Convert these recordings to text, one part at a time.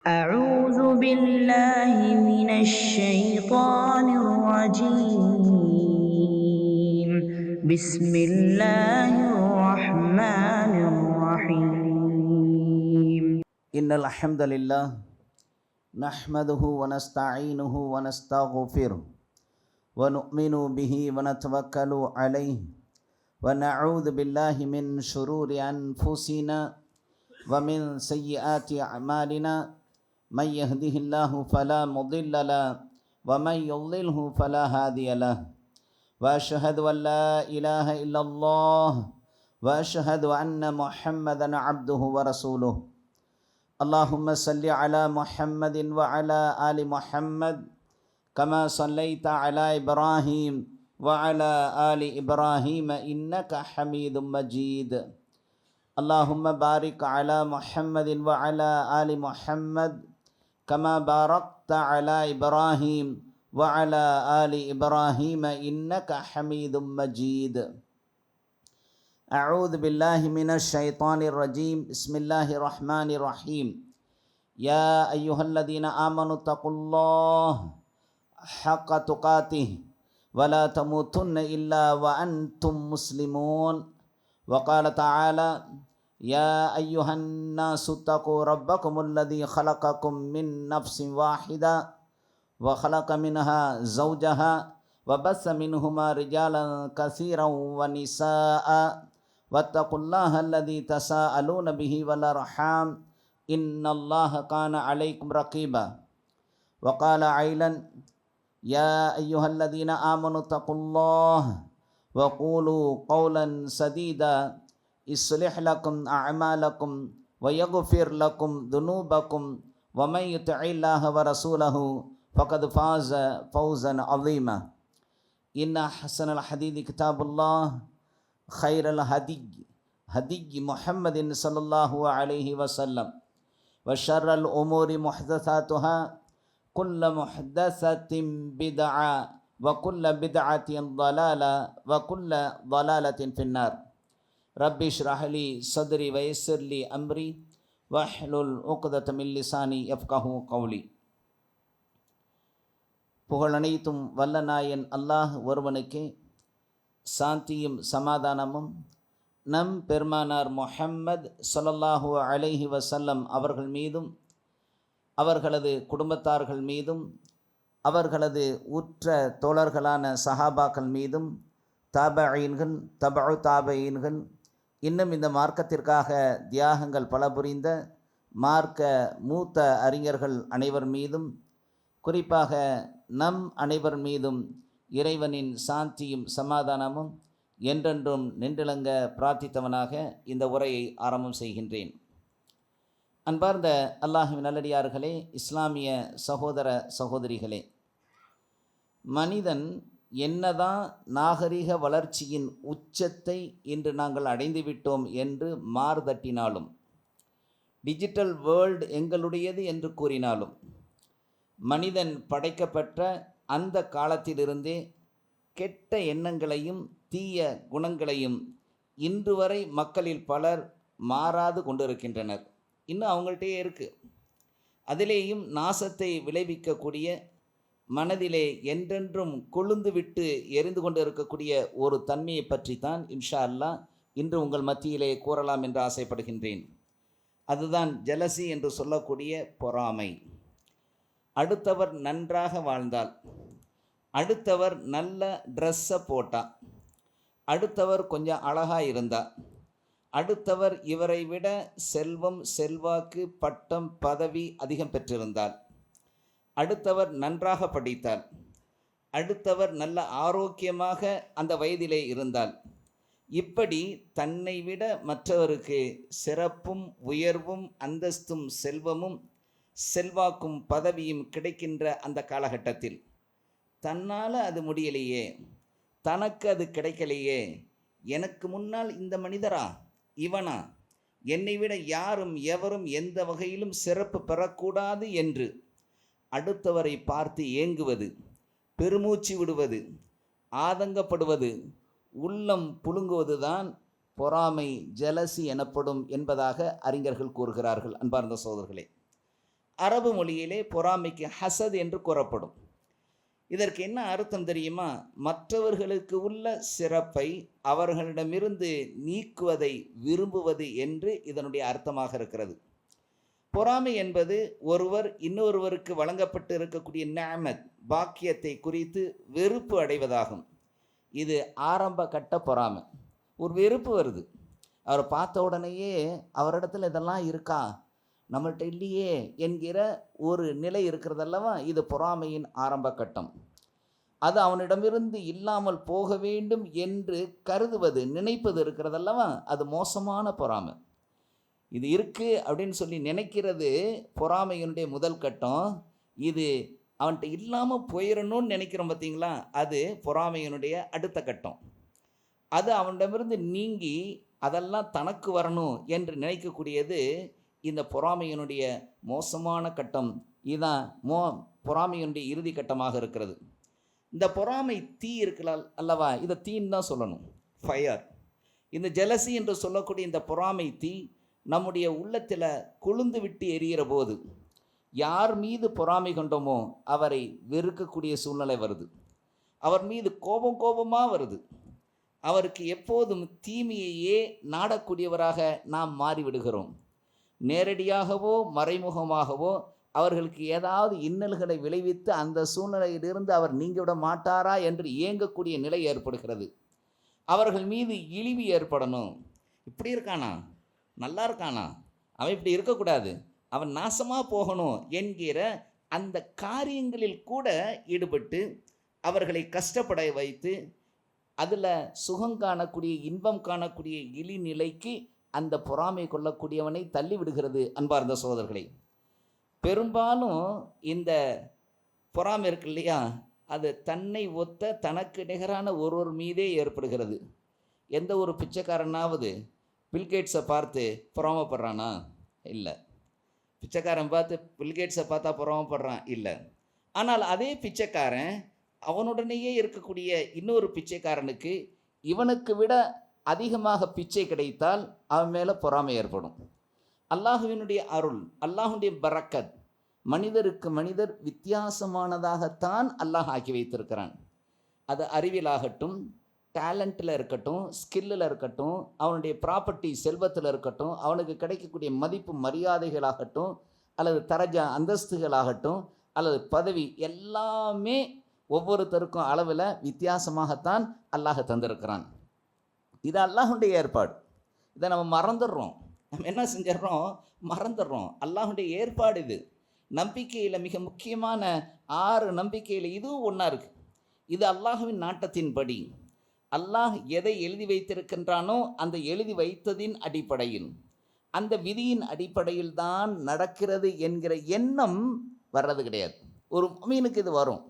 أعوذ بالله من الشيطان الرجيم. بسم الله الرحمن الرحيم. إن الحمد لله نحمده ونستعينه ونستغفره ونؤمن به ونتوكل عليه ونعوذ بالله من شرور أنفسنا ومن سيئات أعمالنا من يهده الله فلا مضل له ومن يضلله فلا هادي له وأشهد أن لا إله إلا الله وأشهد أن محمدا عبده ورسوله اللهم صل على محمد وعلى آل محمد كما صليت على إبراهيم وعلى آل إبراهيم إنك حميد مجيد اللهم بارك على محمد وعلى آل محمد كما باركت على إبراهيم وعلى آل إبراهيم إنك حميد مجيد أعوذ بالله من الشيطان الرجيم بسم الله الرحمن الرحيم يا أيها الذين آمنوا اتقوا الله حق تقاته ولا تموتن إلا وأنتم مسلمون وقال تعالى يا أيها الناس اتقوا ربكم الذي خلقكم من نفس واحدة وخلق منها زوجها وبث منهما رجالا كثيرا ونساء واتقوا الله الذي تساءلون به والأرحام إن الله كان عليكم رقيبا وقال عيلا يا أيها الذين آمنوا اتقوا الله وقولوا قولا سديدا يصلح لكم أعمالكم ويغفر لكم ذنوبكم ومن يطع الله ورسوله فقد فاز فوزا عظيما إن أحسن الحديث كتاب الله خير الهدي محمد صلى الله عليه وسلم وشر الأمور محدثاتها كل محدثة بدعة وكل بدعة ضلالة وكل ضلالة في النار ربي اشرح لي صدري ويسر لي أمري واحلل عقدة من لساني يفقهوا قولي. புகழனைத்தும் வல்ல நாயன் அல்லாஹ் ஒருவனுக்கே சாந்தியும் சமாதானமும் நம் பெருமானார் முஹம்மது ஸல்லல்லாஹு அலைஹி வஸல்லம் அவர்கள் மீதும் அவர்களது குடும்பத்தார்கள் மீதும் அவர்களது உற்ற தோழர்களான சஹாபாக்கள் மீதும் தாபஈன்கள் தபஉ தாபஈன்கள் இன்னும் இந்த மார்க்கத்திற்காக தியாகங்கள் பல புரிந்த மார்க்க மூத்த அறிஞர்கள் அனைவர் மீதும் குறிப்பாக நம் அனைவர் மீதும் இறைவனின் சாந்தியும் சமாதானமும் என்றென்றும் நின்றிலங்க பிரார்த்தித்தவனாக இந்த உரையை ஆரம்பம் செய்கின்றேன். அன்பார்ந்த அல்லாஹ்வின் நல்லடியார்களே, இஸ்லாமிய சகோதர சகோதரிகளே, மனிதன் என்னதான் நாகரிக வளர்ச்சியின் உச்சத்தை இன்று நாங்கள் அடைந்துவிட்டோம் என்று மார்தட்டினாலும், டிஜிட்டல் வேர்ல்டு எங்களுடையது என்று கூறினாலும், மனிதன் படைக்கப்பட்ட அந்த காலத்திலிருந்தே கெட்ட எண்ணங்களையும் தீய குணங்களையும் இன்று வரை மக்களில் பலர் மாறாது கொண்டிருக்கின்றனர். இன்னும் அவங்கள்ட்டே இருக்குது. அதிலேயும் நாசத்தை விளைவிக்கக்கூடிய, மனதிலே என்றென்றும் கொழுந்து விட்டு எரிந்து கொண்டு இருக்கக்கூடிய ஒரு தன்மையை பற்றி தான் இன்ஷா அல்லாஹ் இன்று உங்கள் மத்தியிலே கூறலாம் என்று ஆசைப்படுகின்றேன். அதுதான் ஜலசி என்று சொல்லக்கூடிய பொறாமை. அடுத்தவர் நன்றாக வாழ்ந்தால், அடுத்தவர் நல்ல ட்ரெஸ்ஸை போட்டால், அடுத்தவர் கொஞ்சம் அழகாக இருந்தால், அடுத்தவர் இவரை விட செல்வம் செல்வாக்கு பட்டம் பதவி அதிகம் பெற்றிருந்தால், அடுத்தவர் நன்றாக படித்தால், அடுத்தவர் நல்ல ஆரோக்கியமாக அந்த வயதிலே இருந்தால், இப்படி தன்னை விட மற்றவருக்கு சிறப்பும் உயர்வும் அந்தஸ்தும் செல்வமும் செல்வாக்கும் பதவியும் கிடைக்கின்ற அந்த காலகட்டத்தில் தன்னால் அது முடியலையே, தனக்கு அது கிடைக்கலையே, எனக்கு முன்னால் இந்த மனிதரா, இவனா, என்னை விட யாரும் எவரும் எந்த வகையிலும் சிறப்பு பெறக்கூடாது என்று அடுத்தவரை பார்த்து ஏங்குவது, பெருமூச்சு விடுவது, ஆதங்கப்படுவது, உள்ளம் புழுங்குவதுதான் பொறாமை, ஜலசி எனப்படும் என்பதாக அறிஞர்கள் கூறுகிறார்கள். அன்பார்ந்த சகோதரர்களே, அரபு மொழியிலே பொறாமைக்கு ஹசத் என்று கூறப்படும். இதற்கு என்ன அர்த்தம் தெரியுமா? மற்றவர்களுக்கு உள்ள சிறப்பை அவர்களிடமிருந்து நீக்குவதை விரும்புவது என்று இதனுடைய அர்த்தமாக இருக்கிறது. பொறாமை என்பது ஒருவர் இன்னொருவருக்கு வழங்கப்பட்டு இருக்கக்கூடிய நிஅமத், பாக்கியத்தை குறித்து வெறுப்பு அடைவதாகும். இது ஆரம்ப கட்ட பொறாமை. ஒரு வெறுப்பு வருது, அவரை பார்த்த உடனேயே அவரிடத்துல இதெல்லாம் இருக்கா, நம்மள்கிட்ட இல்லையே என்கிற ஒரு நிலை இருக்கிறதல்லவா, இது பொறாமையின் ஆரம்ப கட்டம். அது அவனிடமிருந்து இல்லாமல் போக வேண்டும் என்று கருதுவது, நினைப்பது இருக்கிறதல்லவா, அது மோசமான பொறாமை. இது இருக்குது அப்படின்னு சொல்லி நினைக்கிறது பொறாமையினுடைய முதல் கட்டம். இது அவன்கிட்ட இல்லாமல் போயிடணும்னு நினைக்கிறோம் பார்த்தீங்களா, அது பொறாமையினுடைய அடுத்த கட்டம். அது அவனிடமிருந்து நீங்கி அதெல்லாம் தனக்கு வரணும் என்று நினைக்கக்கூடியது இந்த பொறாமையினுடைய மோசமான கட்டம். இதுதான் பொறாமையினுடைய இறுதி கட்டமாக இருக்கிறது. இந்த பொறாமை தீ இருக்கலாம் அல்லவா, இதை தீன்னு தான் சொல்லணும், ஃபயர். இந்த ஜெலசி என்று சொல்லக்கூடிய இந்த பொறாமை தீ நம்முடைய உள்ளத்தில் கொழுந்து விட்டு எரிகிற போது யார் மீது பொறாமை கொண்டோமோ அவரை வெறுக்கக்கூடிய சூழ்நிலை வருது. அவர் மீது கோபமாக வருது. அவருக்கு எப்போதும் தீமையையே நாடக்கூடியவராக நாம் மாறிவிடுகிறோம். நேரடியாகவோ மறைமுகமாகவோ அவர்களுக்கு ஏதாவது இன்னல்களை விளைவித்து அந்த சூழ்நிலையிலிருந்து அவர் நீங்கிவிட மாட்டாரா என்று ஏங்கக்கூடிய நிலை ஏற்படுகிறது. அவர்கள் மீது இழிவு ஏற்படணும். இப்படி இருக்கானா, நல்லா இருக்கானா, அவன் இப்படி இருக்கக்கூடாது, அவன் நாசமாக போகணும் என்கிற அந்த காரியங்களில் கூட ஈடுபட்டு அவர்களை கஷ்டப்பட வைத்து அதில் சுகம் காணக்கூடிய, இன்பம் காணக்கூடிய இழிநிலைக்கு அந்த பொறாமை கொள்ளக்கூடியவனை தள்ளிவிடுகிறது. அன்பார்ந்த சகோதரர்களே, பெரும்பாலும் இந்த பொறாமை இருக்கு இல்லையா, அது தன்னை ஒத்த தனக்கு நிகரான ஒருவர் மீதே ஏற்படுகிறது. எந்த ஒரு பிச்சைக்காரனாவது பில்கேட்ஸை பார்த்து பொறாமப்படுறானா? இல்லை. பிச்சைக்காரன் பார்த்து பில்கேட்ஸை பார்த்தா பொறாமப்படுறான்? இல்லை. ஆனால் அதே பிச்சைக்காரன் அவனுடனேயே இருக்கக்கூடிய இன்னொரு பிச்சைக்காரனுக்கு இவனுக்கு விட அதிகமாக பிச்சை கிடைத்தால் அவன் மேலே பொறாமை ஏற்படும். அல்லாஹுவினுடைய அருள், அல்லாஹுடைய பரக்கத், மனிதருக்கு மனிதர் வித்தியாசமானதாகத்தான் அல்லாஹ் ஆக்கி வைத்திருக்கிறான். அது அறிவிலாகட்டும், டேலண்ட்டில் இருக்கட்டும், ஸ்கில்லில் இருக்கட்டும், அவனுடைய ப்ராப்பர்ட்டி செல்வத்தில் இருக்கட்டும், அவனுக்கு கிடைக்கக்கூடிய மதிப்பு மரியாதைகளாகட்டும், அல்லது தரஜா அந்தஸ்துகளாகட்டும், அல்லது பதவி, எல்லாமே ஒவ்வொருத்தருக்கும் அளவில் வித்தியாசமாகத்தான் அல்லாஹ் தந்திருக்கிறான். இது அல்லாஹுடைய ஏற்பாடு. இதை நம்ம மறந்துடுறோம். நம்ம என்ன செஞ்சிடறோம்? மறந்துடுறோம். அல்லாஹுடைய ஏற்பாடு இது. நம்பிக்கையில் மிக முக்கியமான 6 நம்பிக்கையில் இதுவும் ஒன்றா இருக்குது. இது அல்லாஹுவின் நாட்டத்தின்படி அல்லாஹ் எதை எழுதி வைத்திருக்கின்றானோ அந்த எழுதி வைத்ததின் அடிப்படையில், அந்த விதியின் அடிப்படையில் தான் நடக்கிறது என்கிற எண்ணம் வர்றது கிடையாது. ஒரு முஃமினுக்கு இது வரும்.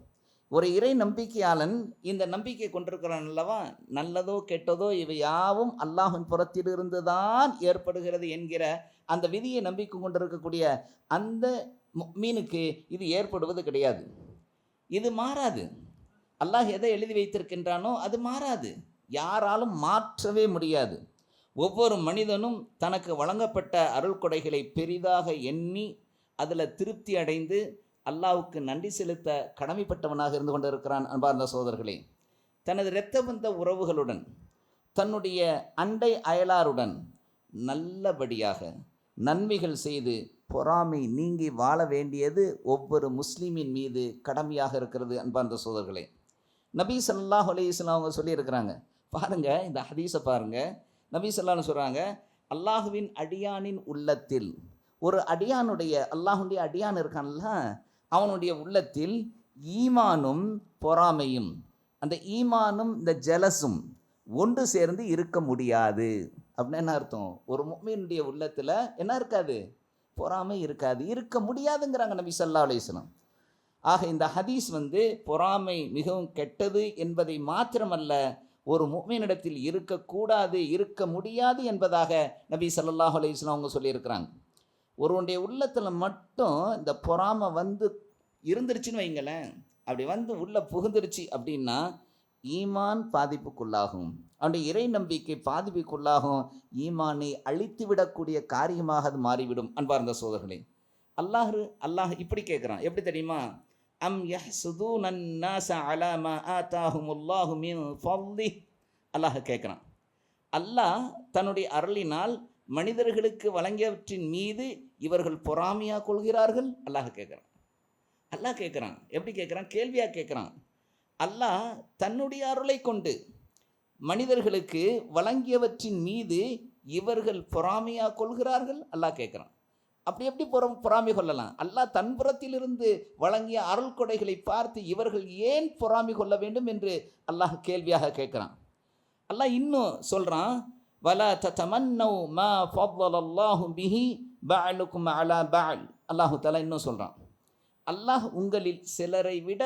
ஒரு இறை நம்பிக்கையாளன் இந்த நம்பிக்கை கொண்டிருக்கிறான் அல்லவா, நல்லதோ கெட்டதோ இவை யாவும் அல்லாஹின் புறத்திலிருந்து தான் ஏற்படுகிறது என்கிற அந்த விதியை நம்பிக்கை கொண்டிருக்கக்கூடிய அந்த முஃமினுக்கு இது ஏற்படுவது கிடையாது. இது மாறாது. அல்லாஹ் எதை எழுதி வைத்திருக்கின்றானோ அது மாறாது. யாராலும் மாற்றவே முடியாது. ஒவ்வொரு மனிதனும் தனக்கு வழங்கப்பட்ட அருள் கொடைகளை பெரிதாக எண்ணி அதில் திருப்தி அடைந்து அல்லாஹ்வுக்கு நன்றி செலுத்த கடமைப்பட்டவனாக இருந்து கொண்டிருக்கிறான். அன்பார்ந்த சகோதரர்களே, தனது இரத்த பந்த உறவுகளுடன், தன்னுடைய அண்டை அயலாருடன் நல்லபடியாக நன்மைகள் செய்து பொறாமை நீங்கி வாழ வேண்டியது ஒவ்வொரு முஸ்லீமின் மீது கடமையாக இருக்கிறது. அன்பார்ந்த சகோதரர்களே, நபி ஸல்லல்லாஹு அலைஹி வஸல்லம் அவங்க சொல்லியிருக்கிறாங்க. பாருங்கள், இந்த ஹதீஸை பாருங்கள். நபி ஸல்லல்லாஹு சொல்கிறாங்க, அல்லாஹுவின் அடியானின் உள்ளத்தில், ஒரு அடியானுடைய, அல்லாஹுடைய அடியான் இருக்கான்ல, அவனுடைய உள்ளத்தில் ஈமானும் பொறாமையும், அந்த ஈமானும் இந்த ஜலசும் ஒன்று சேர்ந்து இருக்க முடியாது. அப்படின்னு என்ன அர்த்தம்? ஒரு முஃமினுடைய உள்ளத்தில் என்ன இருக்காது? பொறாமை இருக்காது, இருக்க முடியாதுங்கிறாங்க நபி ஸல்லல்லாஹு அலைஹி வஸல்லம். ஆக இந்த ஹதீஸ் பொறாமை மிகவும் கெட்டது என்பதை மாத்திரமல்ல, ஒரு முஃமினிடத்தில் இருக்கக்கூடாது, இருக்க முடியாது என்பதாக நபி ஸல்லல்லாஹு அலைஹி வஸல்லம் அவங்க சொல்லியிருக்கிறாங்க. ஒருவனுடைய உள்ளத்தில் மட்டும் இந்த பொறாமை இருந்துருச்சுன்னு வைங்களேன், அப்படி உள்ளே புகுந்துருச்சு அப்படின்னா ஈமான் பாதிப்புக்குள்ளாகும், அவனுடைய இறை நம்பிக்கை பாதிப்புக்குள்ளாகும், ஈமானை அழித்து விடக்கூடிய காரியமாக அது மாறிவிடும். அன்பார்ந்த சோதர்களே, அல்லாஹ் இப்படி கேட்குறான். எப்படி தெரியுமா? அம் யஹ்சுதூனன் நாஸ அலா மா ஆதாஹுமுல்லாஹு மின் ஃபض்லிஹ். அல்லாஹ் கேட்குறான். அல்லாஹ் தன்னுடைய அருளினால் மனிதர்களுக்கு வழங்கியவற்றின் மீது இவர்கள் பொறாமையா கொள்கிறார்கள். அல்லாஹ் கேட்குறான். எப்படி கேட்குறான்? கேள்வியா கேட்குறான். அல்லாஹ் தன்னுடைய அருளை கொண்டு மனிதர்களுக்கு வழங்கியவற்றின் மீது இவர்கள் பொறாமையா கொள்கிறார்கள். அல்லாஹ் கேட்குறான். அப்படி எப்படி பொறாமை கொள்ளலாம்? அல்லாஹ் தன் புறத்திலிருந்து வழங்கிய அருள் கொடைகளை பார்த்து இவர்கள் ஏன் பொறாமை கொள்ள வேண்டும் என்று அல்லாஹ் கேள்வியாக கேட்குறான். அல்லாஹ் இன்னும் சொல்கிறான், வலா ததமன்னௌ மா ஃபضலல்லாஹு பிஹி பஅலுக்கும் அலா பஅல். அல்லாஹு தஆலா இன்னும் சொல்கிறான், அல்லாஹ் உங்களில் சிலரை விட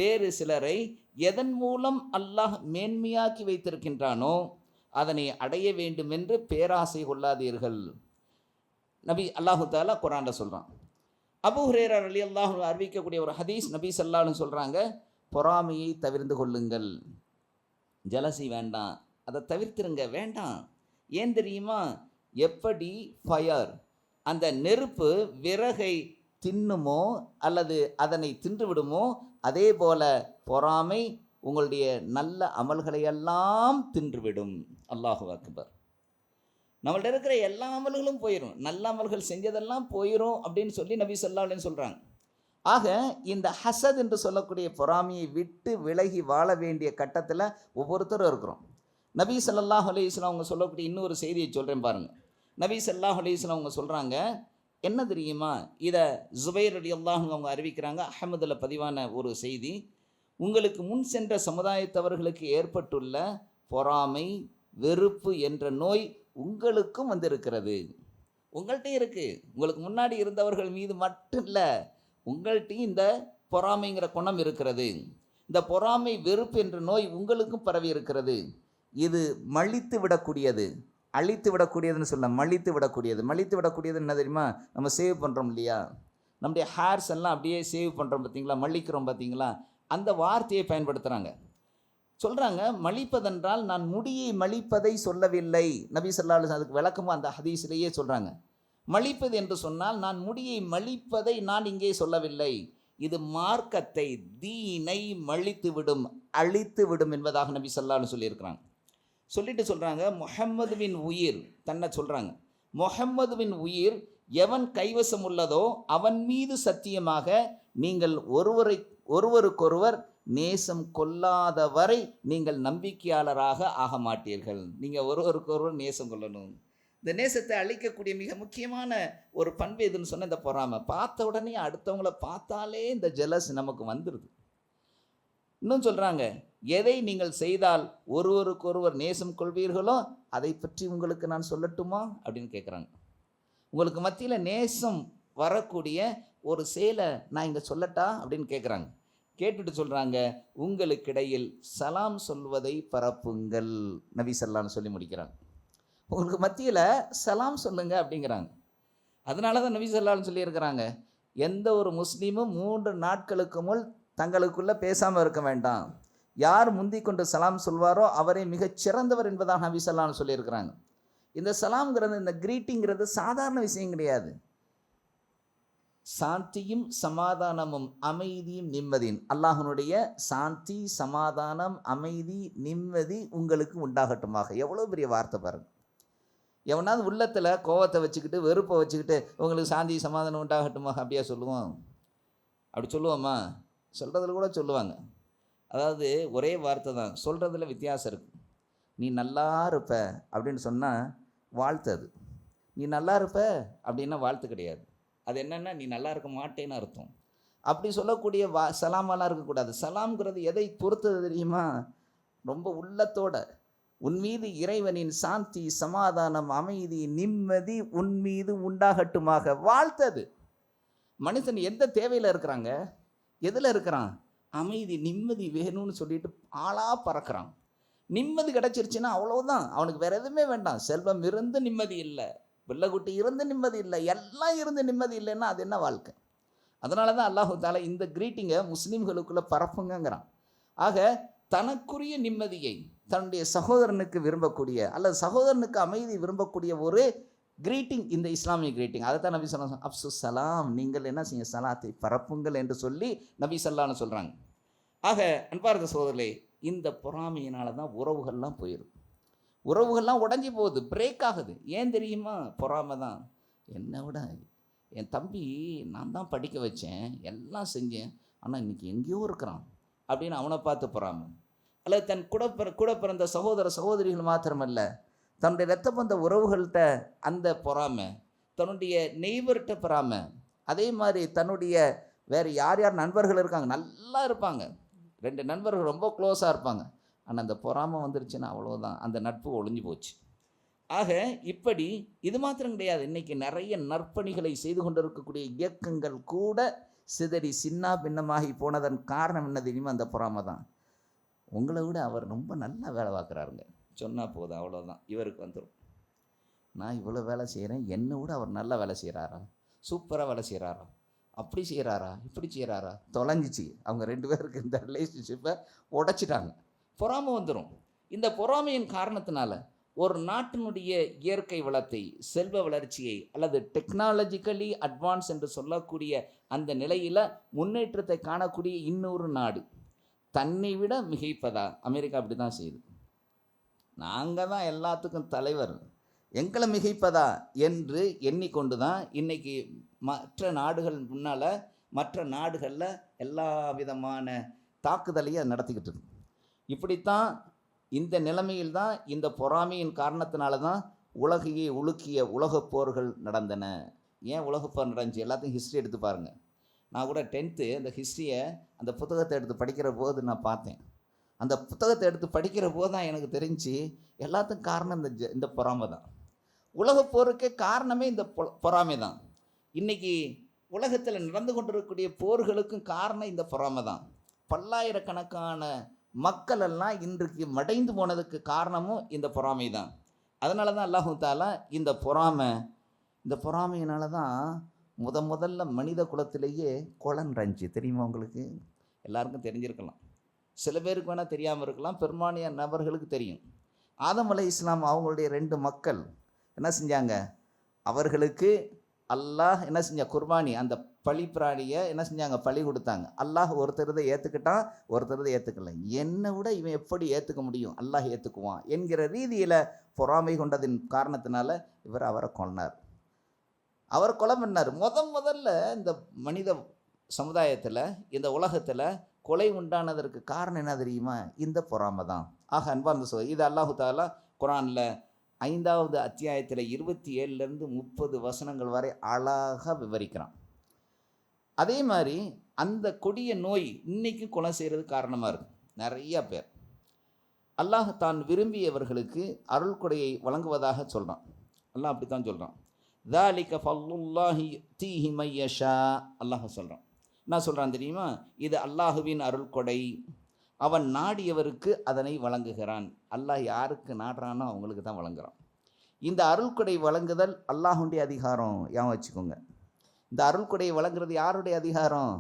வேறு சிலரை எதன் மூலம் அல்லாஹ் மேன்மையாக்கி வைத்திருக்கின்றானோ அதனை அடைய வேண்டும் என்று பேராசை கொள்ளாதீர்கள். நபி அல்லாஹு தாலா குர்ஆன்ல சொல்கிறான். அபூ ஹுரைரா ரலியல்லாஹு அன்ஹு அறிவிக்கக்கூடிய ஒரு ஹதீஸ், நபி ஸல்லல்லாஹு அலைஹி வஸல்லம் சொல்கிறாங்க, பொறாமையை தவிர்த்து கொள்ளுங்கள். ஜலசி வேண்டாம், அதை தவிர்த்துருங்க, வேண்டாம். ஏன் தெரியுமா? எப்படி ஃபயர், அந்த நெருப்பு விறகை தின்னுமோ அல்லது அதனை தின்று விடுமோ, அதே போல பொறாமை உங்களுடைய நல்ல அமல்களை எல்லாம் தின்றுவிடும். அல்லாஹு அக்பர். நம்மள்ட்ட இருக்கிற எல்லா அமல்களும் போயிடும், நல்ல அமல்கள் செஞ்சதெல்லாம் போயிடும் அப்படின்னு சொல்லி நபி ஸல்லல்லாஹு அலைஹி வஸல்லம் சொல்கிறாங்க. ஆக இந்த ஹசத் என்று சொல்லக்கூடிய பொறாமையை விட்டு விலகி வாழ வேண்டிய கட்டத்தில் ஒவ்வொருத்தரும் இருக்கிறோம். நபி ஸல்லல்லாஹு அலைஹி வஸல்லம் அவங்க சொல்லக்கூடிய இன்னொரு செய்தியை சொல்கிறேன் பாருங்கள். நபி ஸல்லல்லாஹு அலைஹி வஸல்லம் அவங்க சொல்கிறாங்க, என்ன தெரியுமா? இதை ஜுபைர் ரலியல்லாஹு அன்ஹு அவங்க அறிவிக்கிறாங்க. அஹ்மதில் பதிவான ஒரு செய்தி. உங்களுக்கு முன் சென்ற சமுதாயத்தவர்களுக்கு ஏற்பட்டுள்ள பொறாமை, வெறுப்பு என்ற நோய் உங்களுக்கும் வந்திருக்கிறது. உங்கள்கிட்டையும் இருக்குது. உங்களுக்கு முன்னாடி இருந்தவர்கள் மீது மட்டும் இல்லை, உங்கள்கிட்டையும் இந்த பொறாமைங்கிற குணம் இருக்கிறது. இந்த பொறாமை, வெறுப்பு என்ற நோய் உங்களுக்கும் பரவி இருக்கிறது. இது மலித்து விடக்கூடியது, அழித்து விடக்கூடியதுன்னு சொல்ல, மலித்து விடக்கூடியது என்ன தெரியுமா? நம்ம சேவ் பண்ணுறோம் இல்லையா, நம்முடைய ஹேர்ஸ் எல்லாம் அப்படியே சேவ் பண்ணுறோம் பார்த்தீங்களா, மலிக்கிறோம் பார்த்தீங்களா, அந்த வார்த்தையை பயன்படுத்துகிறாங்க. சொல்கிறாங்க, மலிப்பதென்றால் நான் முடியை மலிப்பதை சொல்லவில்லை. நபி ஸல்லல்லாஹு அலைஹி வஸல்லம் அதுக்கு விளக்கமும் அந்த ஹதீஸிலேயே சொல்கிறாங்க. மலிப்பது என்று சொன்னால் நான் முடியை மலிப்பதை நான் இங்கே சொல்லவில்லை, இது மார்க்கத்தை, தீனை மலித்து விடும், அழித்து விடும் என்பதாக நபி ஸல்லல்லாஹு அலைஹி வஸல்லம் சொல்லியிருக்கிறாங்க. சொல்லிட்டு சொல்கிறாங்க, முஹம்மதுவின் உயிர், தன்னை சொல்கிறாங்க, முஹம்மதுவின் உயிர் எவன் கைவசம் உள்ளதோ அவன் மீது சத்தியமாக நீங்கள் ஒருவருக்கொருவர் நேசம் கொள்ளாத வரை நீங்கள் நம்பிக்கையாளராக ஆக மாட்டீர்கள். நீங்கள் ஒருவருக்கொருவர் நேசம் கொள்ளணும். இந்த நேசத்தை அழிக்கக்கூடிய மிக முக்கியமான ஒரு பண்பு எதுன்னு சொன்னால் இந்த பொறாமை. பார்த்த உடனே அடுத்தவங்கள பார்த்தாலே இந்த ஜெலஸ் நமக்கு வந்துடுது. இன்னும் சொல்கிறாங்க, எதை நீங்கள் செய்தால் ஒருவருக்கொருவர் நேசம் கொள்வீர்களோ அதை பற்றி உங்களுக்கு நான் சொல்லட்டுமா அப்படின்னு கேட்குறாங்க. உங்களுக்கு மத்தியில் நேசம் வரக்கூடிய ஒரு செயலை நான் இங்கே சொல்லட்டா அப்படின்னு கேட்குறாங்க. கேட்டுட்டு சொல்கிறாங்க, உங்களுக்கிடையில் சலாம் சொல்வதை பரப்புங்கள். நபி ஸல்லல்லாஹு சொல்லி முடிக்கிறாங்க. உங்களுக்கு மத்தியில் சலாம் சொல்லுங்க அப்படிங்கிறாங்க. அதனால தான் நபி ஸல்லல்லாஹு சொல்லியிருக்கிறாங்க, எந்த ஒரு முஸ்லீமும் 3 நாட்களுக்கு முன் தங்களுக்குள்ளே பேசாமல் இருக்க வேண்டாம். யார் முந்தி கொண்டு சலாம் சொல்வாரோ அவரை மிகச் சிறந்தவர் என்பதாக நபி ஸல்லல்லாஹு சொல்லியிருக்கிறாங்க. இந்த சலாம்ங்கிறது, இந்த கிரீட்டிங்கிறது சாதாரண விஷயம் கிடையாது. சாந்தியும் சமாதானமும் அமைதியும் நிம்மதியும், அல்லாஹ்வுடைய சாந்தி, சமாதானம், அமைதி, நிம்மதி உங்களுக்கு உண்டாகட்டுமாக. எவ்வளோ பெரிய வார்த்தை பாருங்கள். எவனாவது உள்ளத்தில் கோவத்தை வச்சுக்கிட்டு, வெறுப்பை வச்சுக்கிட்டு உங்களுக்கு சாந்தி சமாதானம் உண்டாகட்டுமாக அப்படியா சொல்லுவோம்? அப்படி சொல்லுவோமா? சொல்கிறதுல கூட சொல்லுவாங்க. அதாவது ஒரே வார்த்தை தான், சொல்கிறதுல வித்தியாசம் இருக்குது. நீ நல்லா இருப்ப அப்படின்னு சொன்னால் வாழ்த்து, அது நீ நல்லா இருப்ப அப்படின்னா வாழ்த்து கிடையாது. அது என்னென்னா நீ நல்லா இருக்க மாட்டேன்னு அர்த்தம். அப்படி சொல்லக்கூடிய சலாமெல்லாம் இருக்கக்கூடாது. சலாம்ங்கிறது எதை பொறுத்தது தெரியுமா? ரொம்ப உள்ளத்தோட உன் மீது இறைவனின் சாந்தி, சமாதானம், அமைதி, நிம்மதி உன் மீது உண்டாகட்டுமாக வாழ்த்தது. மனுஷன் எந்த தேவையில் இருக்கிறாங்க, எதில் இருக்கிறான்? அமைதி, நிம்மதி வேணும்னு சொல்லிட்டு ஆளாக பறக்கிறான். நிம்மதி கிடச்சிருச்சுன்னா அவ்வளோதான், அவனுக்கு வேறு எதுவுமே வேண்டாம். செல்வம் இருந்து நிம்மதி இல்லை, பிள்ளைக்குட்டி இருந்து நிம்மதி இல்லை, எல்லாம் இருந்து நிம்மதி இல்லைன்னா அது என்ன வாழ்க்கை? அதனால தான் அல்லாஹு தாலா இந்த கிரீட்டிங்கை முஸ்லீம்களுக்குள்ளே பரப்புங்கிறான். ஆக தனக்குரிய நிம்மதியை தன்னுடைய சகோதரனுக்கு விரும்பக்கூடிய அல்லது சகோதரனுக்கு அமைதி விரும்பக்கூடிய ஒரு கிரீட்டிங், இந்த இஸ்லாமிய கிரீட்டிங் அதை தான் நபி ஸல்லல்லாஹு அலைஹி வஸல்லம் சலாம், நீங்கள் என்ன செய்ய சலாத்தை பரப்புங்கள் என்று சொல்லி நபி ஸல்லல்லாஹு சொல்கிறாங்க. ஆக அன்பார்ந்த சோதரர்களே, இந்த பொறாமையினால தான் உறவுகள்லாம் போயிடும், உறவுகள்லாம் உடஞ்சி போகுது, பிரேக் ஆகுது. ஏன் தெரியுமா? பொறாமை தான். என்னை விட என் தம்பி நான் தான் படிக்க வச்சேன், எல்லாம் செஞ்சேன், ஆனால் இன்றைக்கி எங்கேயோ இருக்கிறான் அப்படின்னு அவனை பார்த்து பொறாமை. அல்லது தன் கூட பிறந்த சகோதர சகோதரிகள் மாத்திரமல்ல, தன்னுடைய இரத்த பந்த உறவுகள்கிட்ட அந்த பொறாமை, தன்னுடைய நெய்பர்கிட்ட பொறாமை, அதே மாதிரி தன்னுடைய வேறு யார் யார் நண்பர்கள் இருக்காங்க, நல்லா இருப்பாங்க, 2 நண்பர்கள் ரொம்ப க்ளோஸாக இருப்பாங்க, ஆனால் அந்த பொறாமை வந்துருச்சுன்னா அவ்வளோதான், அந்த நட்பு ஒழிஞ்சு போச்சு. ஆக இப்படி இது மாத்திரம் கிடையாது, இன்றைக்கி நிறைய நற்பணிகளை செய்து கொண்டிருக்கக்கூடிய இயக்கங்கள் கூட சிதறி சின்னா பின்னமாகி போனதன் காரணம் என்ன தெரியுமா? அந்த பொறாமை தான். உங்களை விட அவர் ரொம்ப நல்லா வேலை பார்க்குறாருங்க, சொன்னால் போதும் அவ்வளோதான், இவருக்கு வந்துடும். நான் இவ்வளோ வேலை செய்கிறேன், என்னை விட அவர் நல்லா வேலை செய்கிறாரா, சூப்பராக வேலை செய்கிறாரா, அப்படி செய்கிறாரா, இப்படி செய்கிறாரா, தொலைஞ்சிச்சு. அவங்க 2 பேருக்கு இந்த ரிலேஷன்ஷிப்பை உடைச்சிட்டாங்க. பொறாமை வந்துடும். இந்த பொறாமையின் காரணத்தினால ஒரு நாட்டினுடைய இயற்கை வளத்தை, செல்வ வளர்ச்சியை, அல்லது டெக்னாலஜிக்கலி அட்வான்ஸ் என்று சொல்லக்கூடிய அந்த நிலையில் முன்னேற்றத்தை காணக்கூடிய இன்னொரு நாடு தன்னை விட மிகைப்பதா? அமெரிக்கா அப்படி தான் செய்யுது. நாங்கள் தான் எல்லாத்துக்கும் தலைவர், எங்களை மிகைப்பதா என்று எண்ணிக்கொண்டு தான் இன்றைக்கி மற்ற நாடுகள் முன்னால், மற்ற நாடுகளில் எல்லா விதமான தாக்குதலையும் நடத்திக்கிட்டு இருக்கு. இப்படித்தான் இந்த நிலைமையில் தான், இந்த பொறாமையின் காரணத்தினால தான் உலகையே உலுக்கிய உலகப் போர்கள் நடந்தன. ஏன் உலகப்போர் நடந்துச்சு? எல்லாத்தையும் ஹிஸ்ட்ரி எடுத்து பாருங்கள். நான் கூட 10th அந்த ஹிஸ்ட்ரியை, அந்த புத்தகத்தை எடுத்து படிக்கிற போது நான் பார்த்தேன். அந்த புத்தகத்தை எடுத்து படிக்கிற போது தான் எனக்கு தெரிஞ்சு எல்லாத்துக்கும் காரணம் இந்த பொறாமை தான். உலகப்போருக்கே காரணமே இந்த பொறாமை தான். இன்றைக்கி உலகத்தில் நடந்து கொண்டிருக்கக்கூடிய போர்களுக்கும் காரணம் இந்த பொறாமை தான். பல்லாயிரக்கணக்கான மக்கள் எல்லாம் இன்றைக்கு மடைந்து போனதுக்கு காரணமும் இந்த பொறாமை தான். அதனால தான் அல்லாஹு தஆலா இந்த பொறாமையினால தான் முதல்ல மனித குலத்திலேயே கொலை நடந்துச்சு. தெரியுமா உங்களுக்கு? எல்லாருக்கும் தெரிஞ்சிருக்கலாம், சில பேருக்கு வேணால் தெரியாமல் இருக்கலாம், பெரும்பான்மையான நபர்களுக்கு தெரியும். ஆதம் அலைஹிஸ்ஸலாம் அவங்களுடைய 2 மக்கள் என்ன செஞ்சாங்க? அவர்களுக்கு அல்லாஹ் என்ன செஞ்ச குர்பானி, அந்த பலி பிராணியை என்ன செஞ்சாங்க? பலி கொடுத்தாங்க. அல்லாஹ் ஒருத்தரதை ஏற்றுக்கிட்டான், ஒருத்தரதை ஏற்றுக்கல. என்னை விட இவன் எப்படி ஏற்றுக்க முடியும், அல்லாஹ் ஏற்றுக்குவான் என்கிற ரீதியில் பொறாமை கொண்டதின் காரணத்தினால அவரை கொன்னார். அவர் கொலை பண்ணார். முதல்ல இந்த மனித சமுதாயத்தில், இந்த உலகத்தில் கொலை உண்டானதற்கு காரணம் என்ன தெரியுமா? இந்த பொறாமை தான். ஆக அன்பார்ந்த இது அல்லாஹு தஆலா குர்ஆனில் 5வது அத்தியாயத்தில் 27லேருந்து 30 வசனங்கள் வரை அழகாக விவரிக்கிறான். அதே மாதிரி அந்த கொடிய நோய் இன்றைக்கும் கொலை செய்கிறது காரணமாக இருக்குது. நிறையா பேர் அல்லாஹ் தான் விரும்பியவர்களுக்கு அருள் கொடையை வழங்குவதாக சொல்கிறான். அல்லாஹ் அப்படி தான் சொல்கிறான். ذَلِكَ فَضْلُ اللَّهِ يُؤْتِيهِ مَن يَشَاءُ. அல்லாஹ் சொல்கிறான். என்ன சொல்கிறான் தெரியுமா? இது அல்லாஹுவின் அருள் கொடை, அவன் நாடியவருக்கு அதனை வழங்குகிறான். அல்லாஹ் யாருக்கு நாடுறானோ அவங்களுக்கு தான் வழங்குறான். இந்த அருள்கொடை வழங்குதல் அல்லாஹுடைய அதிகாரம். ஏன் வச்சுக்கோங்க, இந்த அருள்கொடையை வழங்குறது யாருடைய அதிகாரம்?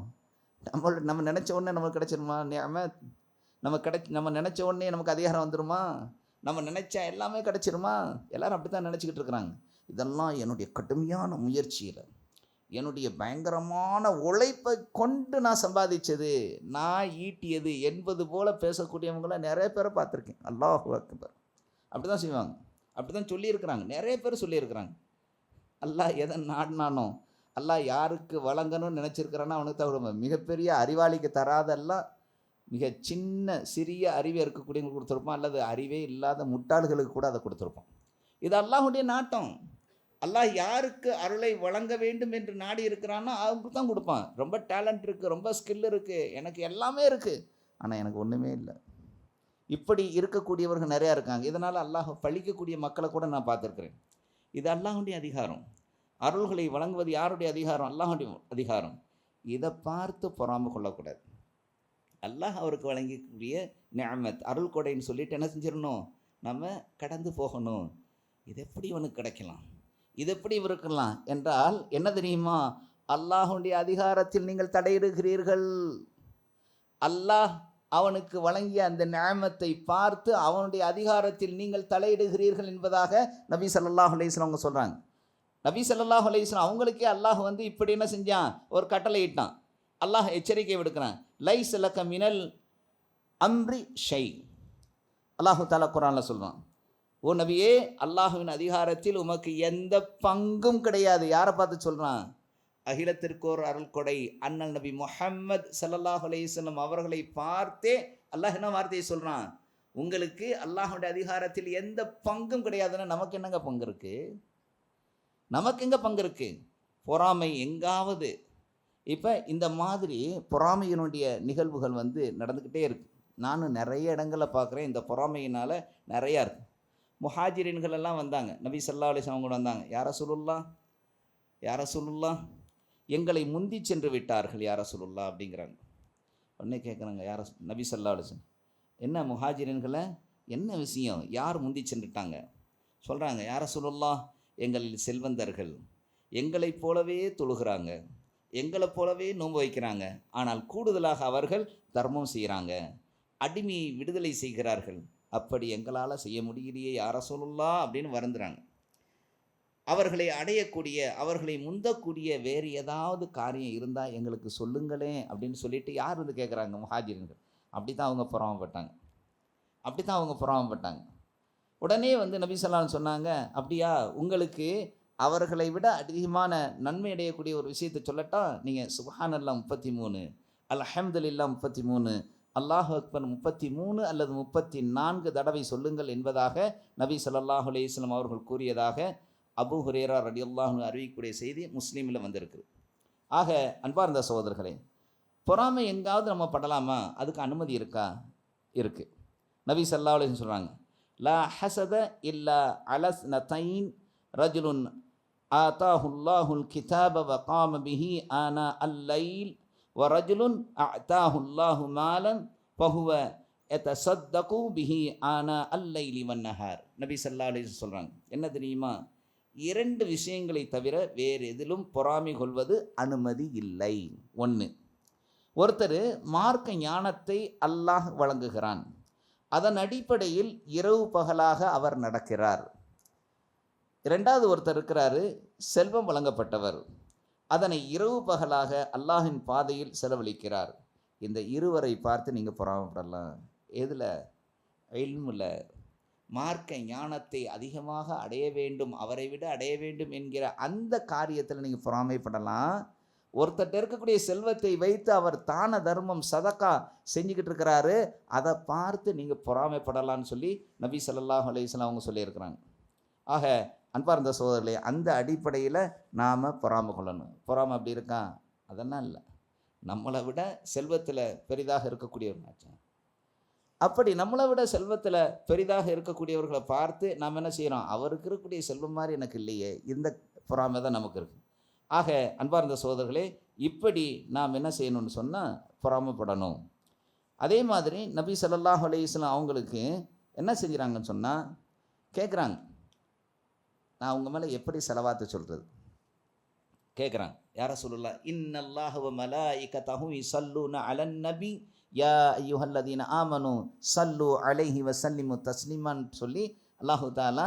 நம்ம நினச்ச உடனே நமக்கு கிடைச்சிருமா? நம்ம நினச்ச உடனே நமக்கு அதிகாரம் வந்துடுமா? நம்ம நினச்சா எல்லாமே கிடைச்சிருமா? எல்லோரும் அப்படி தான் நினச்சிக்கிட்டு இருக்கிறாங்க. இதெல்லாம் என்னுடைய கடுமையான முயற்சியில், என்னுடைய பயங்கரமான உழைப்பை கொண்டு நான் சம்பாதிச்சது, நான் ஈட்டியது என்பது போல் பேசக்கூடியவங்கள நிறைய பேரை பார்த்துருக்கேன். அல்லாஹு அக்பர். அப்படி தான் செய்வாங்க, அப்படி தான் சொல்லியிருக்கிறாங்க, நிறைய பேர் சொல்லியிருக்கிறாங்க. அல்லாஹ் எதை நாடினானோ, அல்லாஹ் யாருக்கு வழங்கணும்னு நினச்சிருக்கிறானோ அவனுக்கு தான். மிகப்பெரிய அறிவாளிக்கு தராதெல்லாம் மிக சிறிய அறிவே இருக்கக்கூடியவங்களுக்கு கொடுத்துருப்பான், அல்லது அறிவே இல்லாத முட்டாள்களுக்கு கூட அதை கொடுத்துருப்பான். இது அல்லாஹுடைய நாட்டம். அல்லாஹ் யாருக்கு அருளை வழங்க வேண்டும் என்று நாடி இருக்கிறானோ அவங்களுக்கு தான் கொடுப்பான். ரொம்ப டேலண்ட் இருக்குது, ரொம்ப ஸ்கில் இருக்குது, எனக்கு எல்லாமே இருக்குது, ஆனால் எனக்கு ஒன்றுமே இல்லை. இப்படி இருக்கக்கூடியவர்கள் நிறையா இருக்காங்க. இதனால் அல்லாஹ் பழிக்கக்கூடிய மக்களை கூட நான் பார்த்துருக்குறேன். இது அல்லாஹுடைய அதிகாரம். அருள்களை வழங்குவது யாருடைய அதிகாரம்? அல்லாஹுடைய அதிகாரம். இதை பார்த்து பொறாமை கொள்ளக்கூடாது. அல்லாஹ் அவருக்கு வழங்கக்கூடிய நிஅமத் அருள் கொடைன்னு சொல்லிட்டு என்ன செஞ்சிடணும்? நம்ம கடந்து போகணும். இது எப்படி இவனுக்கு கிடைக்கலாம், இது எப்படி இருக்கலாம் என்றால் என்ன தெரியுமா? அல்லாஹுடைய அதிகாரத்தில் நீங்கள் தடையிடுகிறீர்கள். அல்லாஹ் அவனுக்கு வழங்கிய அந்த நிஅமத்தை பார்த்து அவனுடைய அதிகாரத்தில் நீங்கள் தலையிடுகிறீர்கள் என்பதாக நபி ஸல்லல்லாஹு அலைஹி வஸல்லம் அவங்க சொல்கிறாங்க. நபி ஸல்லல்லாஹு அலைஹி வஸல்லம் அவங்களுக்கே அல்லாஹ் வந்து இப்படி என்ன செஞ்சான், ஒரு கட்டளை இட்டான். அல்லாஹ் எச்சரிக்கை விடுக்கிறான். லைஸ லக மினல் அம்ரி ஷை. அல்லாஹு தஆலா குர்ஆன்ல சொல்றான், ஓ நபியே, அல்லாஹ்வின் அதிகாரத்தில் உமக்கு எந்த பங்கும் கிடையாது. யாரை பார்த்து சொல்றான்? அகிலத்திற்கோர் அருள் கொடை அண்ணல் நபி முஹம்மது ஸல்லல்லாஹு அலைஹி வஸல்லம் அவர்களை பார்த்தே அல்லாஹ் என்ன வார்த்தையை சொல்றான்? உங்களுக்கு அல்லாஹ்வுடைய அதிகாரத்தில் எந்த பங்கும் கிடையாதுன்னா நமக்கு என்னங்க பங்கு இருக்கு? நமக்கு எங்க பங்கு இருக்கு? பொறாமை எங்காவது. இப்போ இந்த மாதிரி பொறாமையினுடைய நிகழ்வுகள் வந்து நடந்துக்கிட்டே இருக்கு. நானும் நிறைய இடங்களில் பார்க்குறேன். இந்த பொறாமையினால் நிறையா இருக்கு. முஹாஜிரின்கள் எல்லாம் வந்தாங்க, நபி ஸல்லல்லாஹு அலைஹி வஸல்லம் கூட வந்தாங்க. யார ரசூலுல்லாஹ் எங்களை முந்தி சென்று விட்டார்கள் யார ரசூலுல்லாஹ் அப்படிங்கிறாங்க. உடனே கேட்குறாங்க, நபி ஸல்லல்லாஹு அலைஹி வஸல்லம் என்ன முஹாஜிரின்களை, என்ன விஷயம், யார் முந்தி சென்றுட்டாங்க? சொல்கிறாங்க, யார ரசூலுல்லாஹ் எங்களில் செல்வந்தர்கள் எங்களைப் போலவே தொழுகிறாங்க, எங்களை போலவே நோன்பு வைக்கிறாங்க, ஆனால் கூடுதலாக அவர்கள் தர்மம் செய்கிறாங்க, அடிமையை விடுதலை செய்கிறார்கள், அப்படி எங்களால் செய்ய முடியலையே யார ரசூலுல்லாஹ் அப்படின்னு வருந்துறாங்க. அவர்களை அடையக்கூடிய, அவர்களை முந்தக்கூடிய வேறு ஏதாவது காரியம் இருந்தால் எங்களுக்கு சொல்லுங்களேன் அப்படின்னு சொல்லிட்டு யார் வந்து கேட்குறாங்க? முஹாஜிரின்கள். அப்படி தான் அவங்க பொறாமப்பட்டாங்க. உடனே வந்து நபி ஸல்லல்லாஹு அலைஹி வஸல்லம் சொன்னாங்க, அப்படியா, உங்களுக்கு அவர்களை விட அதிகமான நன்மை அடையக்கூடிய ஒரு விஷயத்தை சொல்லட்டா? நீங்கள் சுப்ஹானல்லாஹ் 33, அல்ஹம்துலில்லாஹ் 33, அல்லாஹு அக்பர் 33 அல்லது 34 தடவை சொல்லுங்கள் என்பதாக நபி ஸல்லல்லாஹு அலைஹி வஸல்லம் அவர்கள் கூறியதாக அபூ ஹுரைரா ரலியல்லாஹு அன்ஹு அறிவிக்கக்கூடிய செய்தி முஸ்லீமில் வந்திருக்கு. ஆக அன்பார்ந்த சகோதரர்களே, பொறாமை எங்காவது நம்ம படலாமா? அதுக்கு அனுமதி இருக்கா? இருக்குது. நபி ஸல்லல்லாஹு அலைஹி வஸல்லம் சொல்கிறாங்க, லா ஹசத இல்லா அலஸ்னதைன் ரஜுலுன் ஆதாஹுல்லாஹுல் கிதாப வகாம பிஹி ஆனா அல்லைல் வ ரஜுலுன் அஅதாஹுல்லாஹு மாலன் ஃபஹுவ யதஸத்தகு பிஹி ஆனா அல்லைலி வன்னஹார். நபி ஸல்லல்லாஹு அலைஹி வஸல்லம் சொல்கிறாங்க, என்ன தெரியுமா? 2 விஷயங்களை தவிர வேறு எதிலும் பொறாமை கொள்வது அனுமதி இல்லை. 1, ஒருத்தர் மார்க்க ஞானத்தை அல்லாஹ் வழங்குகிறான், அதன் அடிப்படையில் இரவு பகலாக அவர் நடக்கிறார். 2வது ஒருத்தர் இருக்கிறாரு, செல்வம் வழங்கப்பட்டவர், அதனை இரவு பகலாக அல்லாஹின் பாதையில் செலவழிக்கிறார். இந்த இருவரை பார்த்து நீங்கள் பொறாமைப்படலாம். எதில்? இல்முல, மார்க்க ஞானத்தை அதிகமாக அடைய வேண்டும், அவரை விட அடைய வேண்டும் என்கிற அந்த காரியத்தில் நீங்கள் பொறாமைப்படலாம். ஒருத்தர் இருக்கக்கூடிய செல்வத்தை வைத்து அவர் தான தர்மம் சதக்கா செஞ்சுக்கிட்டு இருக்கிறாரு, அதை பார்த்து நீங்கள் பொறாமைப்படலான்னு சொல்லி நபி ஸல்லல்லாஹு அலைஹி வஸல்லம் அவங்க சொல்லியிருக்கிறாங்க. ஆக அன்பார்ந்த சகோதரர்களே, அந்த அடிப்படையில் நாம் பொறாமை கொள்ளணும். பொறாமை அப்படி இருக்கா? அதெல்லாம் இல்லை. நம்மளை விட செல்வத்தில் பெரிதாக இருக்கக்கூடியவர்கள், அப்படி நம்மளை விட செல்வத்தில் பெரிதாக இருக்கக்கூடியவர்களை பார்த்து நாம் என்ன செய்கிறோம்? அவருக்கு இருக்கக்கூடிய செல்வம் மாதிரி எனக்கு இல்லையே, இந்த பொறாமை தான் நமக்கு இருக்குது. ஆக அன்பார்ந்த சகோதரர்களே, இப்படி நாம் என்ன செய்யணும்னு சொன்னால் பொறாமைப்படணும். அதே மாதிரி நபி ஸல்லல்லாஹு அலைஹி வஸல்லம் அவங்களுக்கு என்ன செஞ்சுறாங்கன்னு சொன்னால் கேட்குறாங்க, நான் அவங்க மேலே எப்படி செலவாத்து சொல்கிறது கேட்குறாங்க. யா ரசூலுல்லாஹ் இன்னல்லாஹ வ மலாயிகத்தஹு யுஸல்லூன அலன் நபி யா அய்யுஹல்லதீன ஆமனு சல்லு அலைஹி வசல்லிமு தஸ்லிமான்னு சொல்லி அல்லாஹு தாலா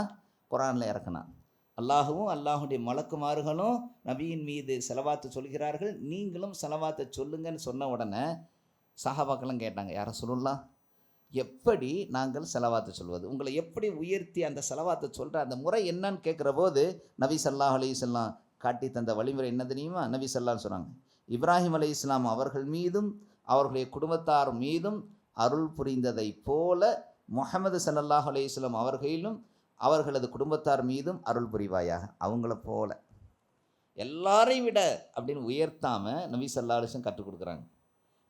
குர்ஆனில் இறக்குனான். அல்லாஹுவும் அல்லாஹுடைய மலக்குமார்களும் நபியின் மீது செலவாத்து சொல்கிறார்கள், நீங்களும் செலவாத்தை சொல்லுங்கன்னு சொன்ன உடனே சஹாபாக்களும் கேட்டாங்க, யா ரசூலுல்லாஹ் எப்படி நாங்கள் செலவாத்து சொல்வது, உங்களை எப்படி உயர்த்தி அந்த செலவாத்தை சொல்கிற அந்த முறை என்னன்னு கேட்குற போது நபி ஸல்லல்லாஹு அலைஹி வஸல்லம் காட்டி தந்த வழிமுறை என்ன தெரியுமா? நபி ஸல்லல்லாஹு சொன்னாங்க, இப்ராஹிம் அலைஹிஸ்ஸலாம் அவர்கள் மீதும் அவர்களுடைய குடும்பத்தார் மீதும் அருள் புரிந்ததை போல முஹம்மது ஸல்லல்லாஹு அலைஹி வஸல்லம் அவர்களிலும் அவர்களது குடும்பத்தார் மீதும் அருள் புரிவாயாக. அவங்கள போல எல்லாரையும் விட அப்படின்னு உயர்த்தாமல் நபி ஸல்லல்லாஹு அலைஹி வஸல்லம் கற்றுக் கொடுக்குறாங்க.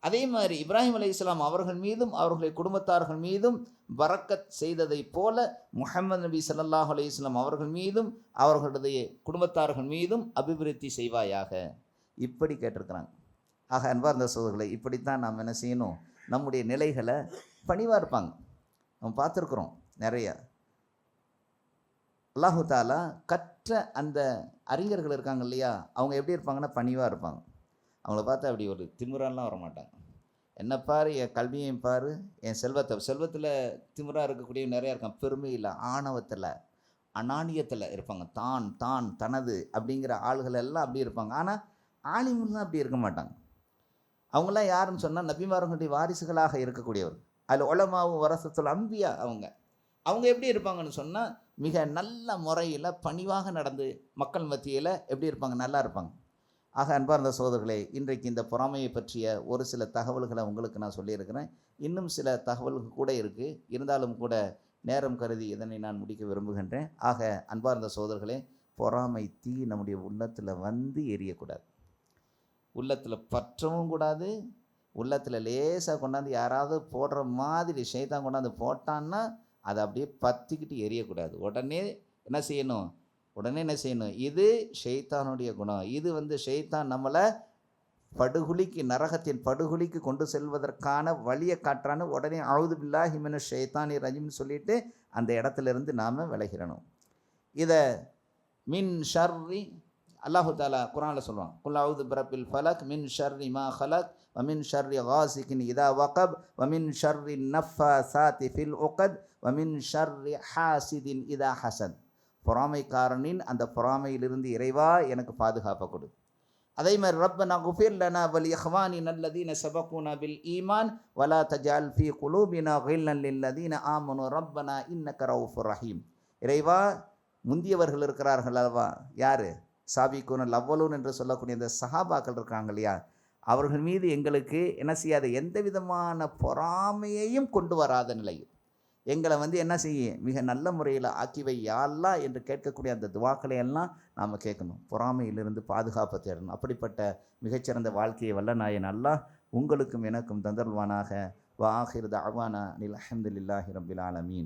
அதே மாதிரி இப்ராஹிம் அலைஹிஸ்ஸலாம் அவர்கள் மீதும் அவர்களுடைய குடும்பத்தார்கள் மீதும் பரக்கத் செய்ததை போல முஹம்மது நபி ஸல்லல்லாஹு அலைஹி வஸல்லம் அவர்கள் மீதும் அவர்களுடைய குடும்பத்தார்கள் மீதும் அபிவிருத்தி செய்வாயாக, இப்படி கேட்டிருக்கிறாங்க. ஆக அன்பார்ந்த சகோதரர்களே, இப்படித்தான் நாம் என்ன செய்யணும்? நம்முடைய நிலைகளை பணிவாக இருப்பாங்க. நம்ம பார்த்துருக்குறோம் நிறைய. அல்லாஹு தாலா கற்ற அந்த அறிஞர்கள் இருக்காங்க இல்லையா, அவங்க எப்படி இருப்பாங்கன்னா பணிவாக இருப்பாங்க. அவங்கள பார்த்தா அப்படி ஒரு திமிரெல்லாம் வரமாட்டாங்க. என்ன பாரு, என் கல்வியையும் பாரு, என் செல்வத்தில் திமிராக இருக்கக்கூடிய நிறையா இருக்கான். பெருமையில், ஆணவத்தில், அனானியத்தில் இருப்பாங்க. தான் தான் தனது அப்படிங்கிற ஆள்கள் எல்லாம் அப்படி இருப்பாங்க. ஆனால் ஆலிம்லாம் அப்படி இருக்க மாட்டாங்க. அவங்களாம் யாருன்னு சொன்னால் நபிமார்களுடைய வாரிசுகளாக இருக்கக்கூடியவர். அதில் உலமாவும் வரசத்துல் அம்பியா அவங்க எப்படி இருப்பாங்கன்னு சொன்னால் மிக நல்ல முறையில் பணிவாக நடந்து மக்கள் மத்தியில் எப்படி இருப்பாங்க, நல்லா இருப்பாங்க. ஆக அன்பார்ந்த சகோதரர்களே, இன்றைக்கு இந்த பொறாமையை பற்றிய ஒரு சில தகவல்களை உங்களுக்கு நான் சொல்லியிருக்கிறேன். இன்னும் சில தகவல்கள் கூட இருக்குது. இருந்தாலும் கூட நேரம் கருதி இதனை நான் முடிக்க விரும்புகின்றேன். ஆக அன்பார்ந்த சகோதரர்களே, பொறாமை தீ நம்முடைய உள்ளத்தில் வந்து எரியக்கூடாது. உள்ளத்தில் பற்றவும் கூடாது. உள்ளத்தில் லேசாக கொண்டாந்து யாராவது போடுற மாதிரி ஷைத்தான் கொண்டாந்து போட்டான்னா அதை அப்படியே பற்றிக்கிட்டு எரியக்கூடாது. உடனே என்ன செய்யணும், இது ஷைத்தானுடைய குணம். இது ஷைத்தான் நம்மளை நரகத்தின் படுகொலிக்கு கொண்டு செல்வதற்கான வழியை காட்டுறான்னு உடனே அவுது பில்லாஹி மினஷ் ஷைத்தானி ரஜீம்னு சொல்லிட்டு அந்த இடத்துலேருந்து நாம் விலகிடணும். இதை மின் ஷர்ரி அல்லாஹு தாலா குர்ஆனில் சொல்லுவான், குல் அவுது பிரபில் ஃபலக் மின் ஷர்ரி மா ஹலக் வ மின் ஷர்ரி காசிகின் இதா வகப் வ மின் ஷர்ரி நஃபாசாத்தி ஃபில் உகத் வ மின் ஷர்ரி ஹாசிதின் இதா ஹசத். பொறாமைக்காரனின் அந்த பொறாமையிலிருந்து இறைவா எனக்கு பாதுகாப்பை கொடு. அதே மாதிரி ரப்பனா குஃபிர் லனா வல் இஹ்வானின் அல்லதீன சபகுனா பில் ஈமான் வலா தஜால் ஃபீ குலூபினா கில்லன் லில்லதீன ஆமனு ரப்பனா இன்னக ரவுஃபுர் ரஹீம். இறைவா, முந்தியவர்கள் இருக்கிறார்கள் அல்லவா, யார், சாபிக்கூன் அவ்வளூன் என்று சொல்லக்கூடிய இந்த சஹாபாக்கள் இருக்காங்க இல்லையா, அவர்கள் மீது எங்களுக்கு என்ன செய்யாத எந்த விதமான பொறாமையையும் கொண்டு வராத நிலையில் எங்களை என்ன செய்ய மிக நல்ல முறையில் ஆக்கிவை யா அல்லாஹ் என்று கேட்கக்கூடிய அந்த துவாக்களை எல்லாம் நாம் கேட்கணும். பொறாமையிலிருந்து பாதுகாப்பு தேடணும். அப்படிப்பட்ட மிகச்சிறந்த வாழ்க்கையை வல்ல நாயன் அல்லாஹ் உங்களுக்கும் எனக்கும் தந்தருள்வானாக. வ ஆகிரு தஅவானா அல்ஹம்துலில்லாஹி ரப்பில் ஆலமீன்.